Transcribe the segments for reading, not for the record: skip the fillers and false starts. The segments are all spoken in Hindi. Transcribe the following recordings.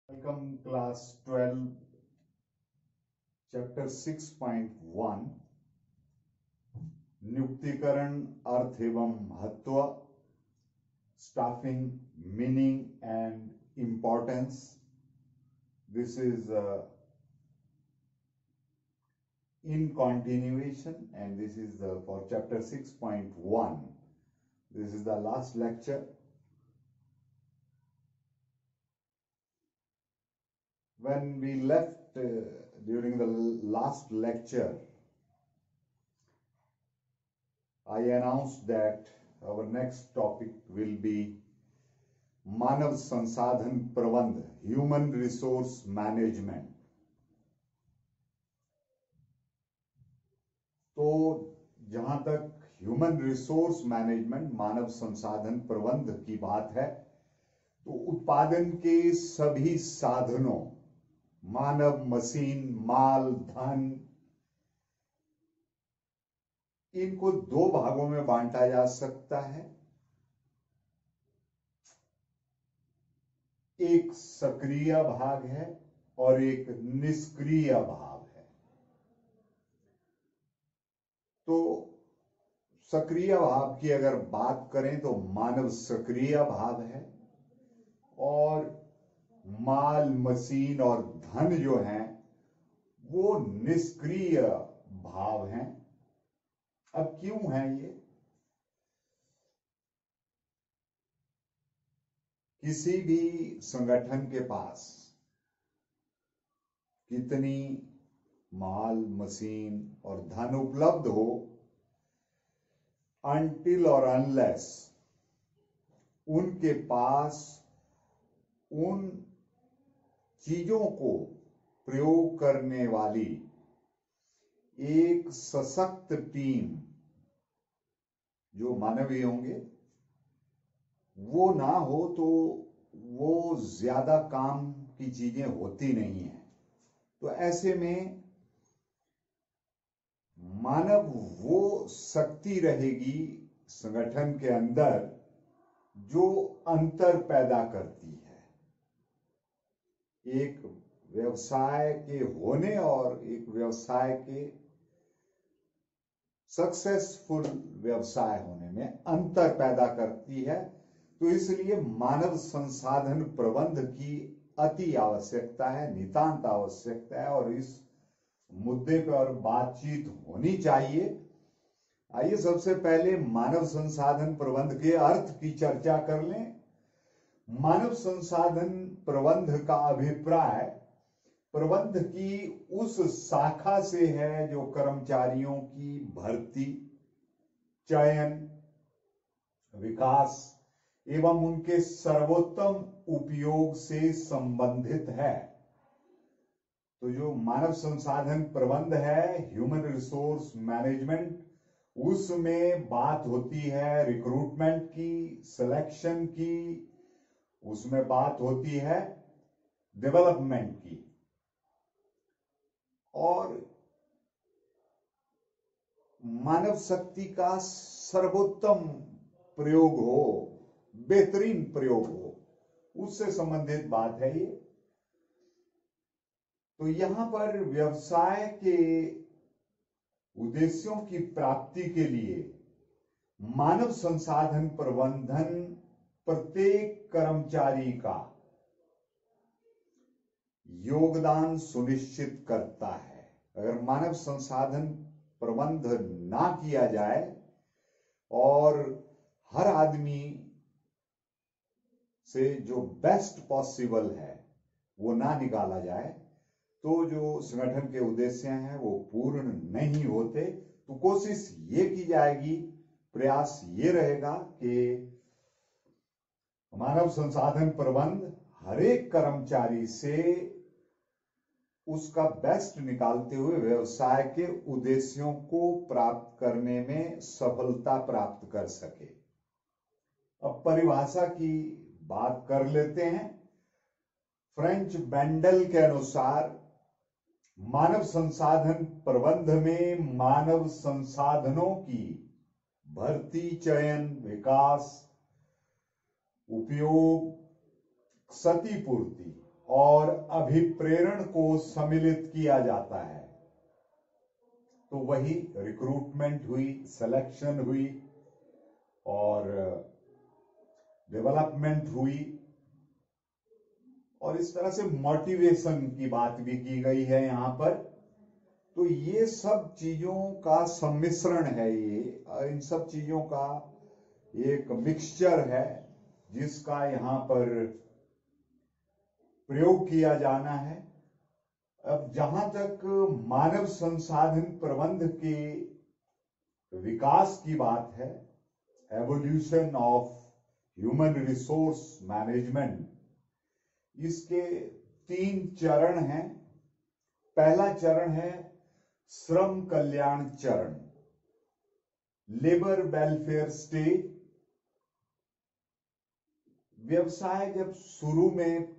Welcome class 12 chapter 6.1 नियुक्तिकरण अर्थ एवं महत्व staffing meaning and importance. This is in continuation and this is for chapter 6.1. This is the last lecture. When we left during the last lecture, I announced that our next topic will be मानव संसाधन प्रबंध, human resource management. तो जहां तक ह्यूमन रिसोर्स मैनेजमेंट, मानव संसाधन प्रबंध की बात है, तो उत्पादन के सभी साधनों, मानव, मशीन, माल, धन, इनको दो भागों में बांटा जा सकता है. एक सक्रिय भाग है और एक निष्क्रिय भाग है. तो सक्रिय भाग की अगर बात करें तो मानव सक्रिय भाग है और माल, मशीन और धन जो हैं वो निष्क्रिय भाव हैं. अब क्यों है ये? किसी भी संगठन के पास कितनी माल, मशीन और धन उपलब्ध हो, अनटिल और अनलेस उनके पास उन चीजों को प्रयोग करने वाली एक सशक्त टीम, जो मानवीय होंगे, वो ना हो तो वो ज्यादा काम की चीजें होती नहीं है. तो ऐसे में मानव वो शक्ति रहेगी संगठन के अंदर जो अंतर पैदा करती है. एक व्यवसाय के होने और एक व्यवसाय के सक्सेसफुल व्यवसाय होने में अंतर पैदा करती है. तो इसलिए मानव संसाधन प्रबंध की अति आवश्यकता है, नितांत आवश्यकता है और इस मुद्दे पर बातचीत होनी चाहिए. आइए सबसे पहले मानव संसाधन प्रबंध के अर्थ की चर्चा कर लें. मानव संसाधन प्रबंध का अभिप्राय प्रबंध की उस शाखा से है जो कर्मचारियों की भर्ती, चयन, विकास एवं उनके सर्वोत्तम उपयोग से संबंधित है. तो जो मानव संसाधन प्रबंध है, ह्यूमन रिसोर्स मैनेजमेंट, उसमें बात होती है रिक्रूटमेंट की, सिलेक्शन की, उसमें बात होती है डेवलपमेंट की. और मानव शक्ति का सर्वोत्तम प्रयोग हो, बेहतरीन प्रयोग हो, उससे संबंधित बात है ये. तो यहां पर व्यवसाय के उद्देश्यों की प्राप्ति के लिए मानव संसाधन प्रबंधन प्रत्येक कर्मचारी का योगदान सुनिश्चित करता है. अगर मानव संसाधन प्रबंध ना किया जाए और हर आदमी से जो बेस्ट पॉसिबल है वो ना निकाला जाए, तो जो संगठन के उद्देश्य हैं वो पूर्ण नहीं होते. तो कोशिश ये की जाएगी, प्रयास ये रहेगा कि मानव संसाधन प्रबंध हर एक कर्मचारी से उसका बेस्ट निकालते हुए व्यवसाय के उद्देश्यों को प्राप्त करने में सफलता प्राप्त कर सके. अब परिभाषा की बात कर लेते हैं. फ्रेंच बेंडल के अनुसार मानव संसाधन प्रबंध में मानव संसाधनों की भर्ती, चयन, विकास, उपयोग, क्षतिपूर्ति और अभिप्रेरण को सम्मिलित किया जाता है। तो वही रिक्रूटमेंट हुई, सिलेक्शन हुई और डेवलपमेंट हुई, और इस तरह से मोटिवेशन की बात भी की गई है यहां पर। तो ये सब चीजों का सम्मिश्रण है, ये इन सब चीजों का एक मिक्सचर है जिसका यहां पर प्रयोग किया जाना है। अब जहां तक मानव संसाधन प्रबंध के विकास की बात है, evolution of human resource management, इसके 3 चरण हैं। पहला चरण है श्रम कल्याण चरण, लेबर वेलफेयर स्टेज। व्यवसाय जब शुरू में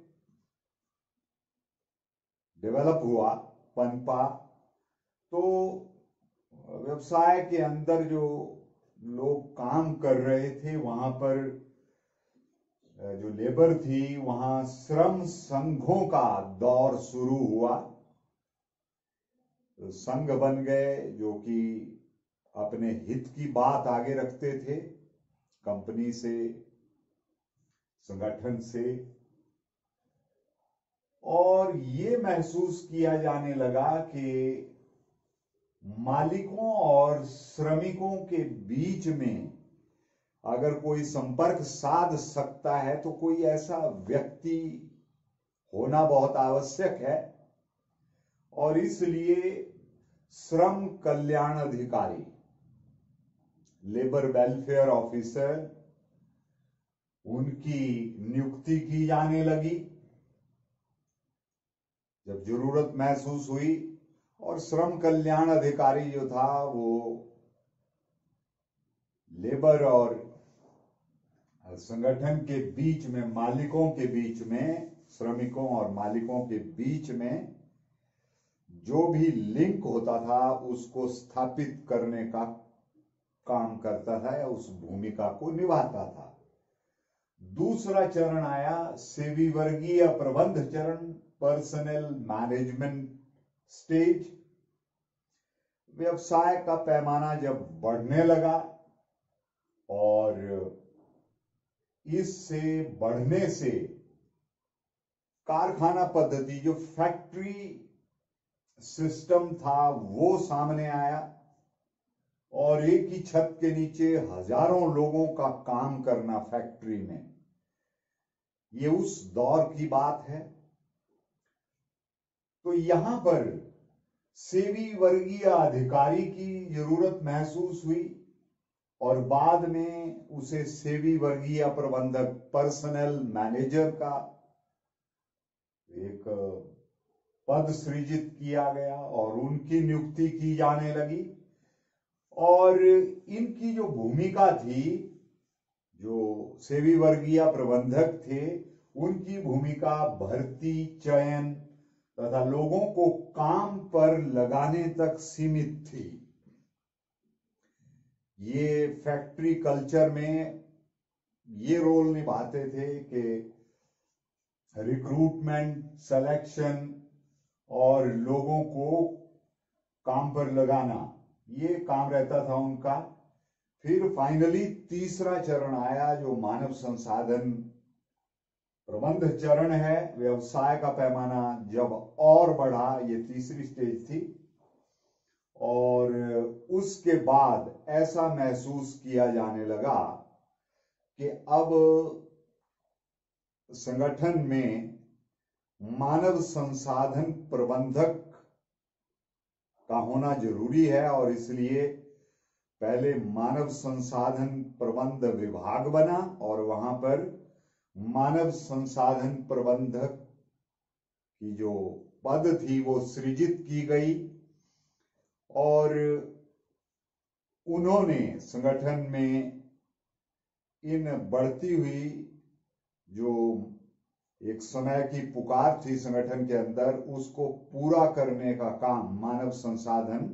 डेवलप हुआ, पनपा, तो व्यवसाय के अंदर जो लोग काम कर रहे थे वहां पर जो लेबर थी, वहां श्रम संघों का दौर शुरू हुआ। संघ बन गए जो कि अपने हित की बात आगे रखते थे, कंपनी से, संगठन से। और ये महसूस किया जाने लगा कि मालिकों और श्रमिकों के बीच में अगर कोई संपर्क साध सकता है तो कोई ऐसा व्यक्ति होना बहुत आवश्यक है, और इसलिए श्रम कल्याण अधिकारी, लेबर वेलफेयर ऑफिसर, उनकी नियुक्ति की जाने लगी जब जरूरत महसूस हुई। और श्रम कल्याण अधिकारी जो था वो लेबर और संगठन के बीच में, मालिकों के बीच में, श्रमिकों और मालिकों के बीच में जो भी लिंक होता था उसको स्थापित करने का काम करता था या उस भूमिका को निभाता था। दूसरा चरण आया सेवी वर्गीय प्रबंध चरण, पर्सनल मैनेजमेंट स्टेज। व्यवसाय का पैमाना जब बढ़ने लगा और इससे बढ़ने से कारखाना पद्धति, जो फैक्ट्री सिस्टम था, वो सामने आया, और एक ही छत के नीचे हजारों लोगों का काम करना फैक्ट्री में, ये उस दौर की बात है। तो यहां पर सेवी वर्गीय अधिकारी की जरूरत महसूस हुई और बाद में उसे सेवी वर्गीय प्रबंधक, पर्सनल मैनेजर का एक पद सृजित किया गया और उनकी नियुक्ति की जाने लगी। और इनकी जो भूमिका थी, जो सेवी वर्गीय प्रबंधक थे, उनकी भूमिका भर्ती, चयन तथा लोगों को काम पर लगाने तक सीमित थी। ये फैक्ट्री कल्चर में ये रोल निभाते थे कि रिक्रूटमेंट, सिलेक्शन और लोगों को काम पर लगाना, ये काम रहता था उनका। फिर फाइनली तीसरा चरण आया जो मानव संसाधन प्रबंध चरण है। व्यवसाय का पैमाना जब और बढ़ा, ये तीसरी स्टेज थी, और उसके बाद ऐसा महसूस किया जाने लगा कि अब संगठन में मानव संसाधन प्रबंधक का होना जरूरी है, और इसलिए पहले मानव संसाधन प्रबंध विभाग बना और वहां पर मानव संसाधन प्रबंधक की जो पद थी वो सृजित की गई, और उन्होंने संगठन में इन बढ़ती हुई जो एक समय की पुकार थी संगठन के अंदर, उसको पूरा करने का काम मानव संसाधन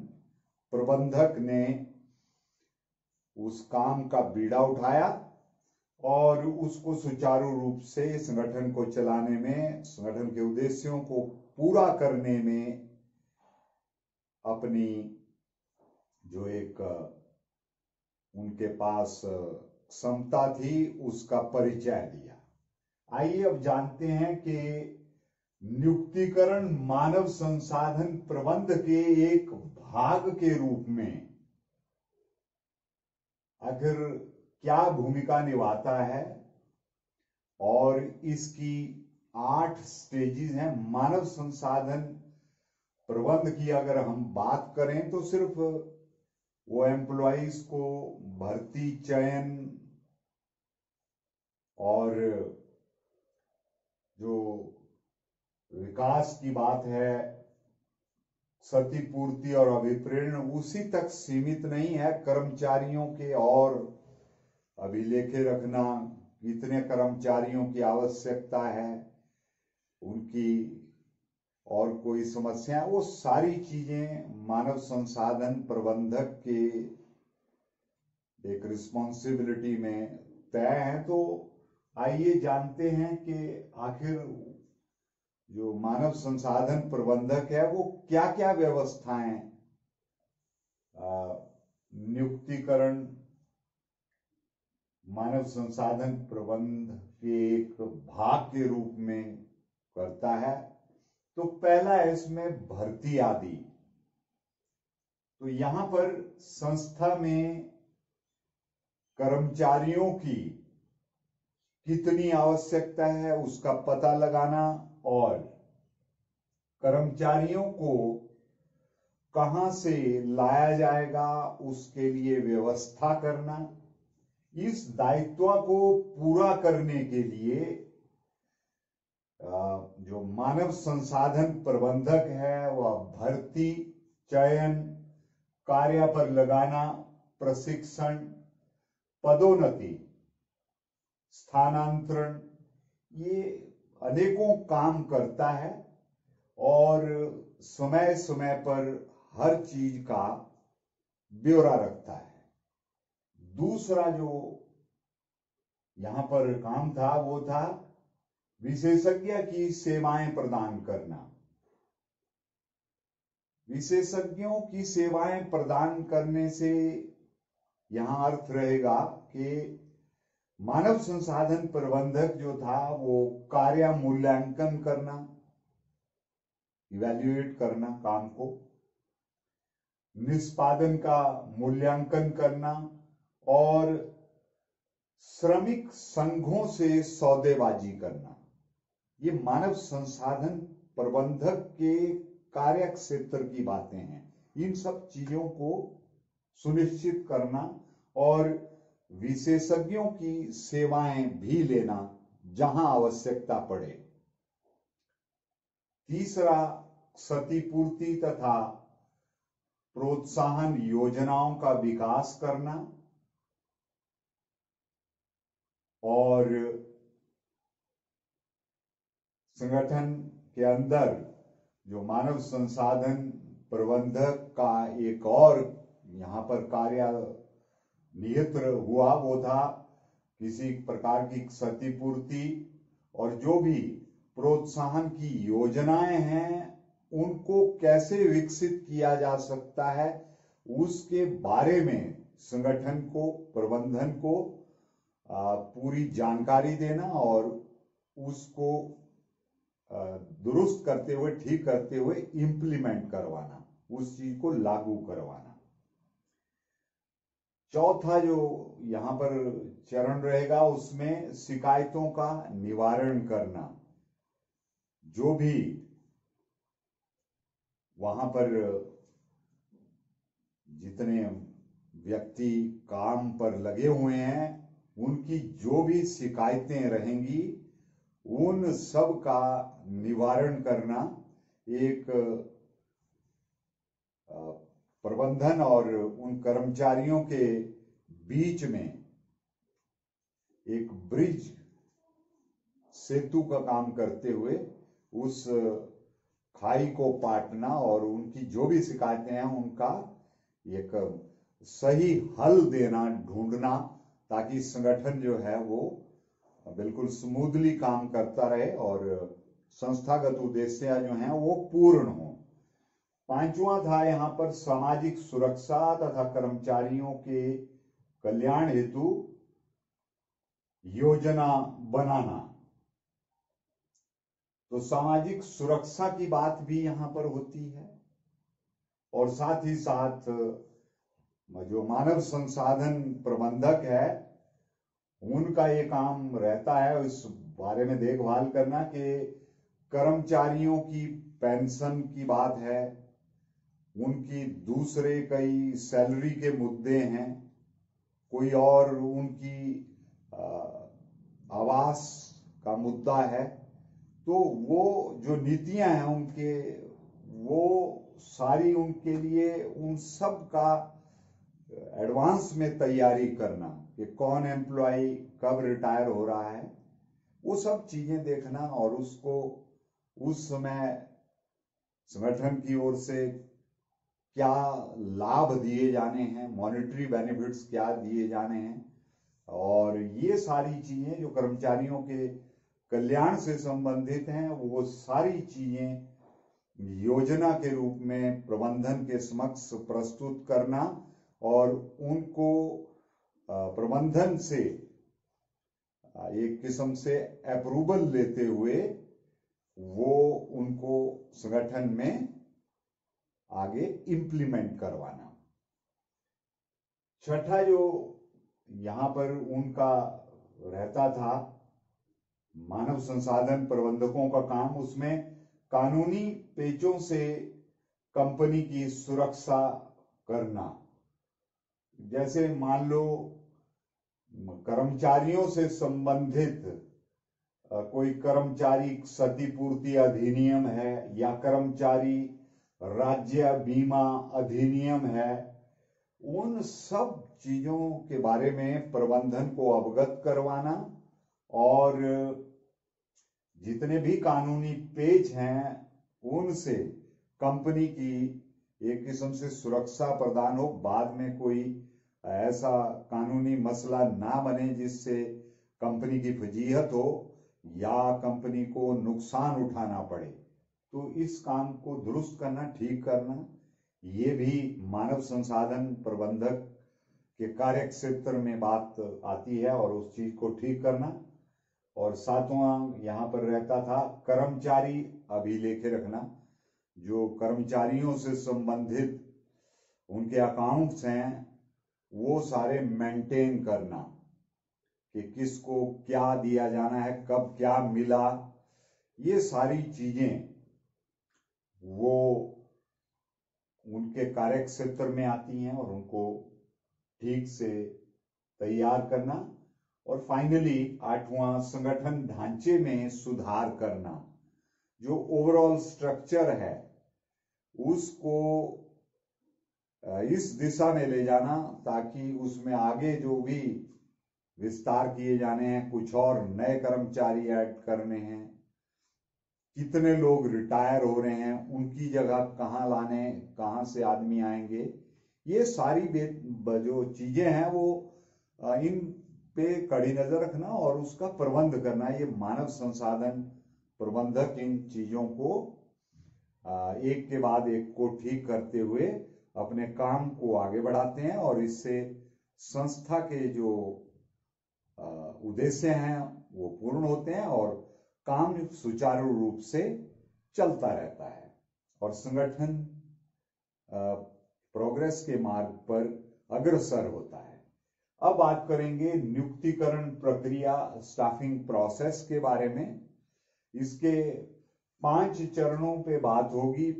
प्रबंधक ने उस काम का बीड़ा उठाया और उसको सुचारू रूप से संगठन को चलाने में, संगठन के उद्देश्यों को पूरा करने में अपनी जो एक उनके पास क्षमता थी उसका परिचय दिया। आइए अब जानते हैं कि नियुक्तिकरण मानव संसाधन प्रबंध के एक भाग के रूप में आखिर क्या भूमिका निभाता है, और इसकी 8 स्टेजेस हैं। मानव संसाधन प्रबंध की अगर हम बात करें तो सिर्फ वो एम्प्लॉइज को भर्ती, चयन और जो विकास की बात है, क्षतिपूर्ति और अभिप्रेरण, उसी तक सीमित नहीं है। कर्मचारियों के और अभिलेखे रखना, कितने कर्मचारियों की आवश्यकता है, उनकी और कोई समस्या, वो सारी चीजें मानव संसाधन प्रबंधक के एक रिस्पॉन्सिबिलिटी में तय है। तो आइए जानते हैं कि आखिर जो मानव संसाधन प्रबंधक है वो क्या क्या व्यवस्थाएं नियुक्तिकरण मानव संसाधन प्रबंध के एक भाग के रूप में करता है। तो पहला है इसमें भर्ती आदि। तो यहां पर संस्था में कर्मचारियों की कितनी आवश्यकता है उसका पता लगाना, और कर्मचारियों को कहां से लाया जाएगा उसके लिए व्यवस्था करना। इस दायित्व को पूरा करने के लिए जो मानव संसाधन प्रबंधक है वह भर्ती, चयन, कार्य पर लगाना, प्रशिक्षण, पदोन्नति, स्थानांतरण, ये अनेकों काम करता है और समय समय पर हर चीज का ब्यौरा रखता है। दूसरा जो यहां पर काम था वो था विशेषज्ञ की सेवाएं प्रदान करना। विशेषज्ञों की सेवाएं प्रदान करने से यहां अर्थ रहेगा कि मानव संसाधन प्रबंधक जो था वो कार्य मूल्यांकन करना, इवैल्यूएट करना काम को, निष्पादन का मूल्यांकन करना और श्रमिक संघों से सौदेबाजी करना। ये मानव संसाधन प्रबंधक के कार्य क्षेत्र की बातें हैं। इन सब चीजों को सुनिश्चित करना और विशेषज्ञों की सेवाएं भी लेना जहां आवश्यकता पड़े। तीसरा, क्षतिपूर्ति तथा प्रोत्साहन योजनाओं का विकास करना और संगठन के अंदर जो मानव संसाधन प्रबंधक का एक और यहां पर कार्य निहित हुआ वो था किसी प्रकार की क्षतिपूर्ति, और जो भी प्रोत्साहन की योजनाएं हैं उनको कैसे विकसित किया जा सकता है उसके बारे में संगठन को, प्रबंधन को पूरी जानकारी देना और उसको दुरुस्त करते हुए, ठीक करते हुए इंप्लीमेंट करवाना, उस चीज को लागू करवाना। चौथा जो यहां पर चरण रहेगा उसमें शिकायतों का निवारण करना। जो भी वहां पर जितने व्यक्ति काम पर लगे हुए हैं उनकी जो भी शिकायतें रहेंगी उन सब का निवारण करना एक प्रबंधन और उन कर्मचारियों के बीच में एक ब्रिज, सेतु का काम करते हुए उस खाई को पाटना और उनकी जो भी शिकायतें हैं उनका एक सही हल देना, ढूंढना, ताकि संगठन जो है वो बिल्कुल स्मूथली काम करता रहे और संस्थागत उद्देश्य जो हैं वो पूर्ण हो। पांचवा था यहाँ पर सामाजिक सुरक्षा तथा कर्मचारियों के कल्याण हेतु योजना बनाना। तो सामाजिक सुरक्षा की बात भी यहां पर होती है और साथ ही साथ जो मानव संसाधन प्रबंधक है उनका ये काम रहता है इस बारे में देखभाल करना कि कर्मचारियों की पेंशन की बात है, उनकी दूसरे कई सैलरी के मुद्दे हैं, कोई और उनकी आवास का मुद्दा है। तो वो जो नीतियां हैं उनके, वो सारी उनके लिए उन सब का एडवांस में तैयारी करना कि कौन एम्प्लॉय कब रिटायर हो रहा है, वो सब चीजें देखना और उसको उस समय संगठन की ओर से क्या लाभ दिए जाने हैं, मॉनेटरी बेनिफिट्स क्या दिए जाने हैं, और ये सारी चीजें जो कर्मचारियों के कल्याण से संबंधित हैं वो सारी चीजें योजना के रूप में प्रबंधन के समक्ष प्रस्तुत करना और उनको प्रबंधन से एक किस्म से अप्रूवल लेते हुए वो उनको संगठन में आगे इंप्लीमेंट करवाना। छठा जो यहां पर उनका रहता था मानव संसाधन प्रबंधकों का काम, उसमें कानूनी पेचों से कंपनी की सुरक्षा करना। जैसे मान लो कर्मचारियों से संबंधित कोई कर्मचारी क्षतिपूर्ति अधिनियम है या कर्मचारी राज्य बीमा अधिनियम है, उन सब चीजों के बारे में प्रबंधन को अवगत करवाना और जितने भी कानूनी पेच हैं उनसे कंपनी की एक किस्म से सुरक्षा प्रदान हो, बाद में कोई ऐसा कानूनी मसला ना बने जिससे कंपनी की फजीहत हो या कंपनी को नुकसान उठाना पड़े। तो इस काम को दुरुस्त करना, ठीक करना, ये भी मानव संसाधन प्रबंधक के कार्य क्षेत्र में बात आती है और उस चीज को ठीक करना। और सातवां यहां पर रहता था कर्मचारी अभिलेख रखना, जो कर्मचारियों से संबंधित उनके अकाउंट्स हैं वो सारे मेंटेन करना कि किसको क्या दिया जाना है, कब क्या मिला, ये सारी चीजें वो उनके कार्य क्षेत्र में आती हैं और उनको ठीक से तैयार करना। और फाइनली आठवां संगठन ढांचे में सुधार करना, जो ओवरऑल स्ट्रक्चर है उसको इस दिशा में ले जाना ताकि उसमें आगे जो भी विस्तार किए जाने हैं, कुछ और नए कर्मचारी ऐड करने हैं, कितने लोग रिटायर हो रहे हैं, उनकी जगह कहाँ लाने, कहाँ से आदमी आएंगे, ये सारी जो चीजें हैं वो इन पे कड़ी नजर रखना और उसका प्रबंध करना। ये मानव संसाधन प्रबंधक इन चीजों को एक के बाद एक को ठीक करते हुए अपने काम को आगे बढ़ाते हैं और इससे संस्था के जो उद्देश्य हैं वो पूर्ण होते हैं और काम सुचारू रूप से चलता रहता है और संगठन प्रोग्रेस के मार्ग पर अग्रसर होता है। अब बात करेंगे नियुक्तिकरण प्रक्रिया, स्टाफिंग प्रोसेस के बारे में। इसके 5 चरणों पे बात होगी।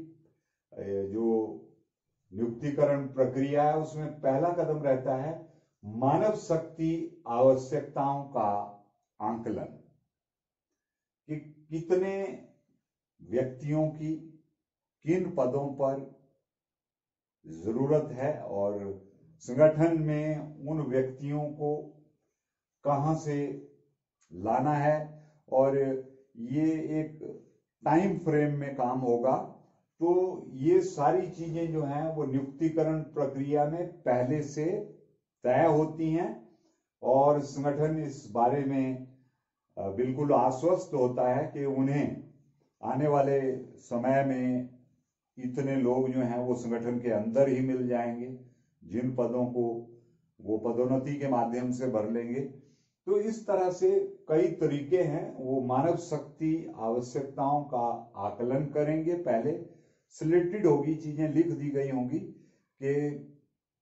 जो नियुक्तिकरण प्रक्रिया है उसमें पहला कदम रहता है मानव शक्ति आवश्यकताओं का आंकलन, कि कितने व्यक्तियों की किन पदों पर जरूरत है और संगठन में उन व्यक्तियों को कहां से लाना है, और ये एक टाइम फ्रेम में काम होगा। तो ये सारी चीजें जो हैं वो नियुक्तिकरण प्रक्रिया में पहले से तय होती हैं और संगठन इस बारे में बिल्कुल आश्वस्त होता है कि उन्हें आने वाले समय में इतने लोग जो हैं वो संगठन के अंदर ही मिल जाएंगे, जिन पदों को वो पदोन्नति के माध्यम से भर लेंगे। तो इस तरह से कई तरीके हैं, वो मानव शक्ति आवश्यकताओं का आकलन करेंगे। पहले सिलेक्टेड होगी, चीजें लिख दी गई होंगी कि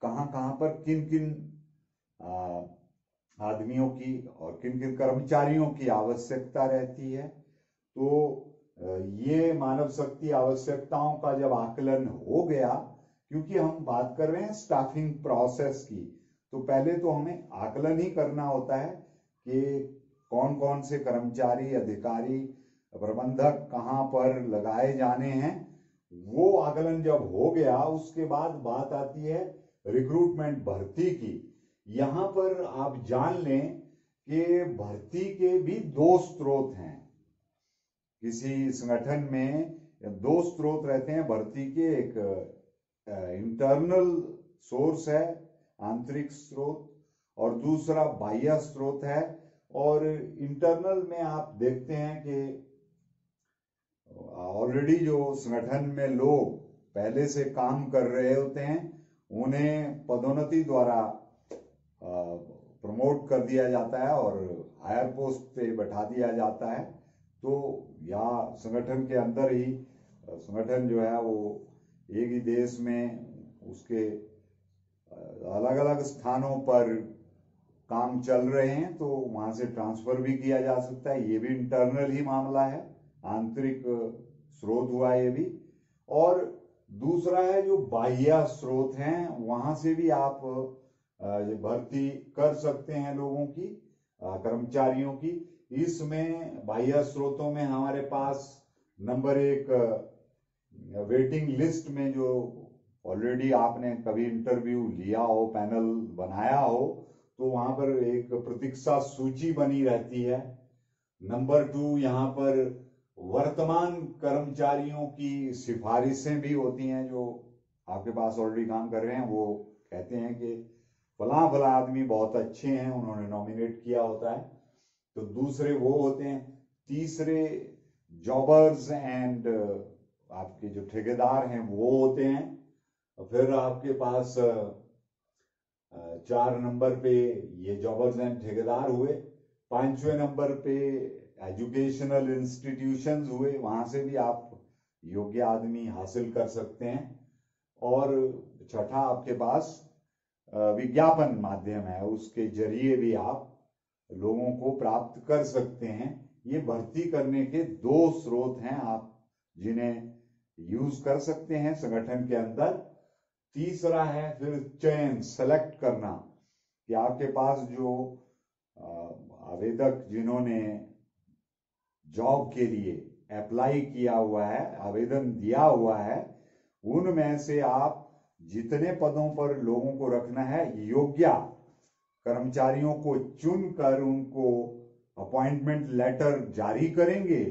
कहाँ कहाँ पर किन किन आदमियों की और किन किन कर्मचारियों की आवश्यकता रहती है। तो ये मानव शक्ति आवश्यकताओं का जब आकलन हो गया, क्योंकि हम बात कर रहे हैं स्टाफिंग प्रोसेस की, तो पहले तो हमें आकलन ही करना होता है कि कौन कौन से कर्मचारी, अधिकारी, प्रबंधक कहाँ पर लगाए जाने हैं। वो आकलन जब हो गया, उसके बाद बात आती है रिक्रूटमेंट, भर्ती की। यहाँ पर आप जान लें कि भर्ती के भी दो स्रोत हैं। किसी संगठन में दो स्रोत रहते हैं भर्ती के, एक इंटरनल सोर्स है, आंतरिक स्रोत, और दूसरा बाह्य स्रोत है। और इंटरनल में आप देखते हैं कि ऑलरेडी जो संगठन में लोग पहले से काम कर रहे होते हैं, उन्हें पदोन्नति द्वारा प्रमोट कर दिया जाता है और हायर पोस्ट पे बैठा दिया जाता है। तो या संगठन के अंदर ही संगठन जो है वो एक ही देश में उसके अलग अलग स्थानों पर काम चल रहे हैं, तो वहां से ट्रांसफर भी किया जा सकता है। ये भी इंटरनल ही मामला है, आंतरिक स्रोत हुआ ये भी। और दूसरा है जो बाह्य स्रोत हैं, वहां से भी आप भर्ती कर सकते हैं लोगों की, कर्मचारियों की। इसमें बाह्य स्रोतों में हमारे पास नंबर एक वेटिंग लिस्ट में जो ऑलरेडी आपने कभी इंटरव्यू लिया हो, पैनल बनाया हो, तो वहां पर एक प्रतीक्षा सूची बनी रहती है। नंबर 2, यहाँ पर वर्तमान कर्मचारियों की सिफारिशें भी होती हैं, जो आपके पास ऑलरेडी काम कर रहे हैं। वो कहते हैं कि फला फला आदमी बहुत अच्छे हैं, उन्होंने नॉमिनेट किया होता है। तो दूसरे वो होते हैं। तीसरे जॉबर्स एंड आपके जो ठेकेदार हैं वो होते हैं। फिर आपके पास 4 नंबर पे ये जॉबर्स एंड ठेकेदार हुए। 5वें नंबर पे एजुकेशनल इंस्टीट्यूशंस हुए, वहां से भी आप योग्य आदमी हासिल कर सकते हैं। और छठा आपके पास विज्ञापन माध्यम है, उसके जरिए भी आप लोगों को प्राप्त कर सकते हैं। ये भर्ती करने के दो स्रोत हैं, आप जिन्हें यूज कर सकते हैं संगठन के अंदर। तीसरा है फिर चयन, सेलेक्ट करना, कि आपके पास जो आवेदक जिन्होंने जॉब के लिए अप्लाई किया हुआ है, आवेदन दिया हुआ है, उनमें से आप जितने पदों पर लोगों को रखना है, योग्य कर्मचारियों को चुनकर उनको अपॉइंटमेंट लेटर जारी करेंगे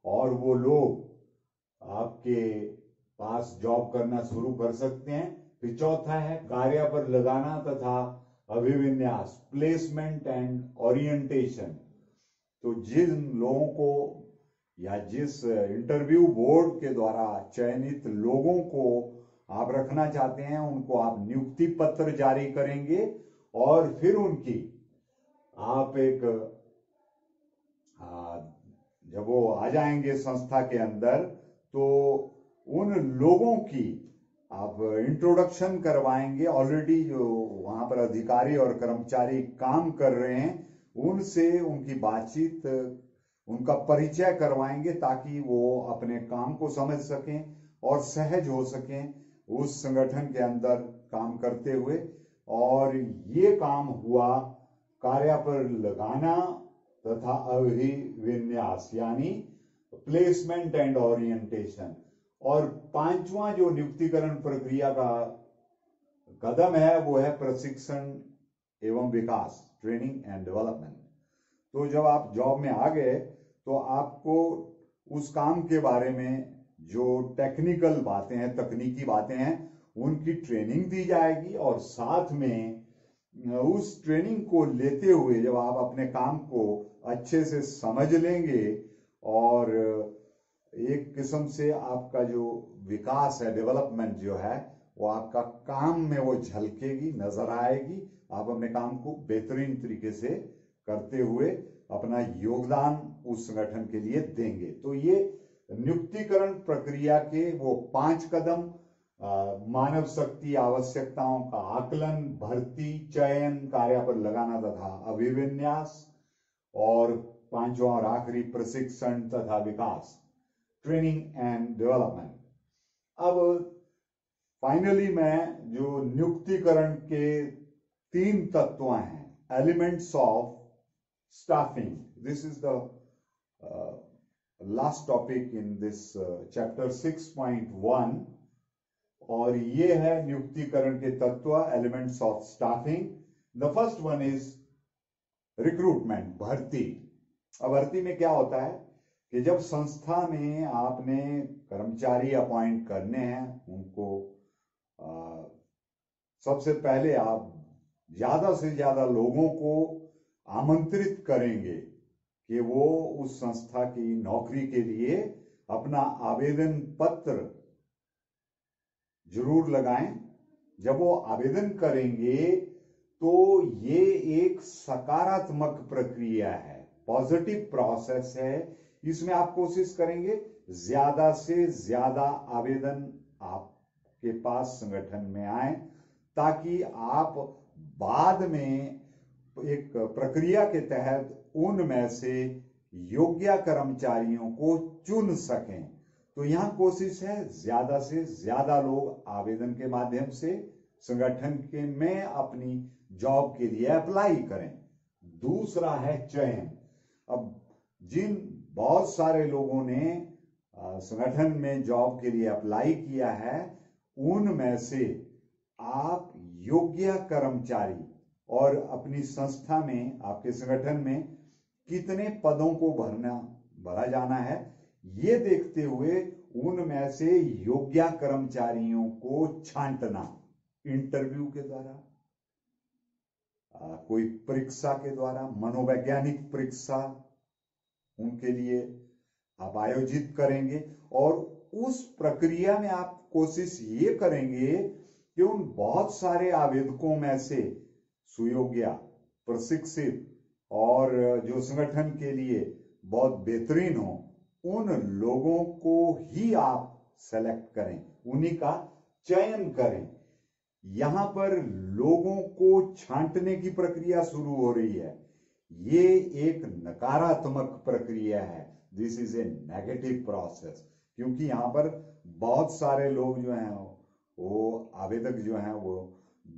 और वो लोग आपके पास जॉब करना शुरू कर सकते हैं। फिर चौथा है कार्य पर लगाना तथा अभिविन्यास, प्लेसमेंट एंड ओरिएंटेशन। तो जिन लोगों को या जिस इंटरव्यू बोर्ड के द्वारा चयनित लोगों को आप रखना चाहते हैं, उनको आप नियुक्ति पत्र जारी करेंगे और फिर उनकी आप एक जब वो आ जाएंगे संस्था के अंदर, तो उन लोगों की आप इंट्रोडक्शन करवाएंगे। ऑलरेडी जो वहां पर अधिकारी और कर्मचारी काम कर रहे हैं, उनसे उनकी बातचीत, उनका परिचय करवाएंगे, ताकि वो अपने काम को समझ सकें और सहज हो सकें उस संगठन के अंदर काम करते हुए। और ये काम हुआ कार्य पर लगाना तथा अभिविन्यास, यानी प्लेसमेंट एंड ओरिएंटेशन। और 5वां जो नियुक्तिकरण प्रक्रिया का कदम है, वो है प्रशिक्षण एवं विकास, ट्रेनिंग एंड डेवलपमेंट। तो जब आप जॉब में आ गए, तो आपको उस काम के बारे में जो टेक्निकल बातें हैं, तकनीकी बातें हैं, उनकी ट्रेनिंग दी जाएगी और साथ में उस ट्रेनिंग को लेते हुए जब आप अपने काम को अच्छे से समझ लेंगे और एक किस्म से आपका जो विकास है, डेवलपमेंट जो है, वो आपका काम में वो झलकेगी, नजर आएगी। आप अपने काम को बेहतरीन तरीके से करते हुए अपना योगदान उस संगठन के लिए देंगे। तो ये नियुक्तिकरण प्रक्रिया के वो 5 कदम, मानव शक्ति आवश्यकताओं का आकलन, भर्ती, चयन, कार्य पर लगाना तथा अभिविन्यास, और 5वां और आखिरी प्रशिक्षण तथा विकास, ट्रेनिंग एंड डेवलपमेंट। अब फाइनली मैं जो नियुक्तिकरण के 3 तत्व हैं, elements of staffing, this is the last topic in this chapter 6.1, और ये है नियुक्तिकरण के तत्व, elements of staffing. The first one is recruitment, भर्ती। अब भर्ती में क्या होता है कि जब संस्था में आपने कर्मचारी अपॉइंट करने हैं, उनको सबसे पहले आप ज्यादा से ज्यादा लोगों को आमंत्रित करेंगे कि वो उस संस्था की नौकरी के लिए अपना आवेदन पत्र जरूर लगाएं। जब वो आवेदन करेंगे तो ये एक सकारात्मक प्रक्रिया है, पॉजिटिव प्रोसेस है। इसमें आप कोशिश करेंगे ज्यादा से ज्यादा आवेदन आपके पास संगठन में आए, ताकि आप बाद में एक प्रक्रिया के तहत उनमें से योग्य कर्मचारियों को चुन सकें। तो यहां कोशिश है ज्यादा से ज्यादा लोग आवेदन के माध्यम से संगठन के में अपनी जॉब के लिए अप्लाई करें। दूसरा है चयन। अब जिन बहुत सारे लोगों ने संगठन में जॉब के लिए अप्लाई किया है, उनमें से आप योग्य कर्मचारी और अपनी संस्था में, आपके संगठन में कितने पदों को भरा जाना है, ये देखते हुए उनमें से योग्य कर्मचारियों को छांटना, इंटरव्यू के द्वारा, कोई परीक्षा के द्वारा, मनोवैज्ञानिक परीक्षा उनके लिए आप आयोजित करेंगे। और उस प्रक्रिया में आप कोशिश ये करेंगे कि उन बहुत सारे आवेदकों में से सुयोग्य, प्रशिक्षित और जो संगठन के लिए बहुत बेहतरीन हो, उन लोगों को ही आप सेलेक्ट करें, उन्हीं का चयन करें। यहां पर लोगों को छांटने की प्रक्रिया शुरू हो रही है। ये एक नकारात्मक प्रक्रिया है, this is a negative process, क्योंकि यहां पर बहुत सारे लोग जो हैं, वो आवेदक जो हैं, वो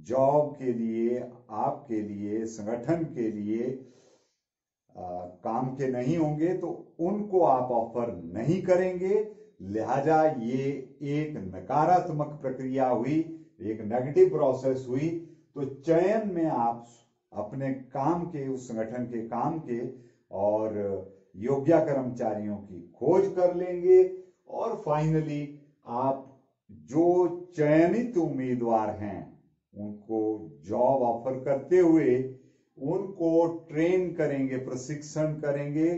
जॉब के लिए, आपके लिए, संगठन के लिए काम के नहीं होंगे, तो उनको आप ऑफर नहीं करेंगे। लिहाजा ये एक नकारात्मक प्रक्रिया हुई, एक नेगेटिव प्रोसेस हुई। तो चयन में आप अपने काम के, उस संगठन के काम के और योग्य कर्मचारियों की खोज कर लेंगे, और फाइनली आप जो चयनित उम्मीदवार हैं उनको जॉब ऑफर करते हुए उनको ट्रेन करेंगे, प्रशिक्षण करेंगे,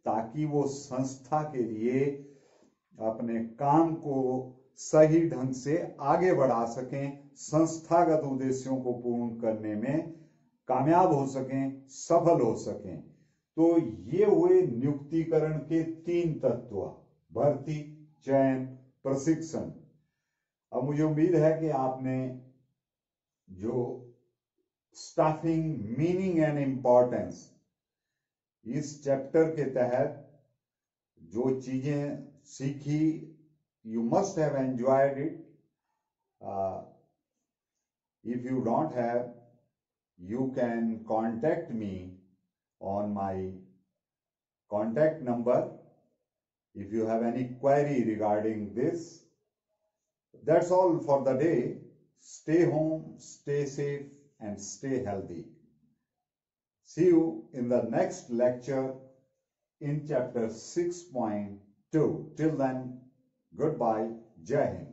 ताकि वो संस्था के लिए अपने काम को सही ढंग से आगे बढ़ा सकें, संस्थागत उद्देश्यों को पूर्ण करने में कामयाब हो सकें, सफल हो सकें। तो ये हुए नियुक्तिकरण के 3 तत्व, भर्ती, चयन, प्रशिक्षण। अब मुझे उम्मीद है कि आपने जो स्टाफिंग मीनिंग एंड इंपॉर्टेंस इस चैप्टर के तहत जो चीजें सीखी, you must have enjoyed it. If you don't have, you can contact me on my contact number if you have any query regarding this. That's all for the day. Stay home, stay safe, and stay healthy. See you in the next lecture in chapter 6.2. Till then, goodbye. Jai Hind.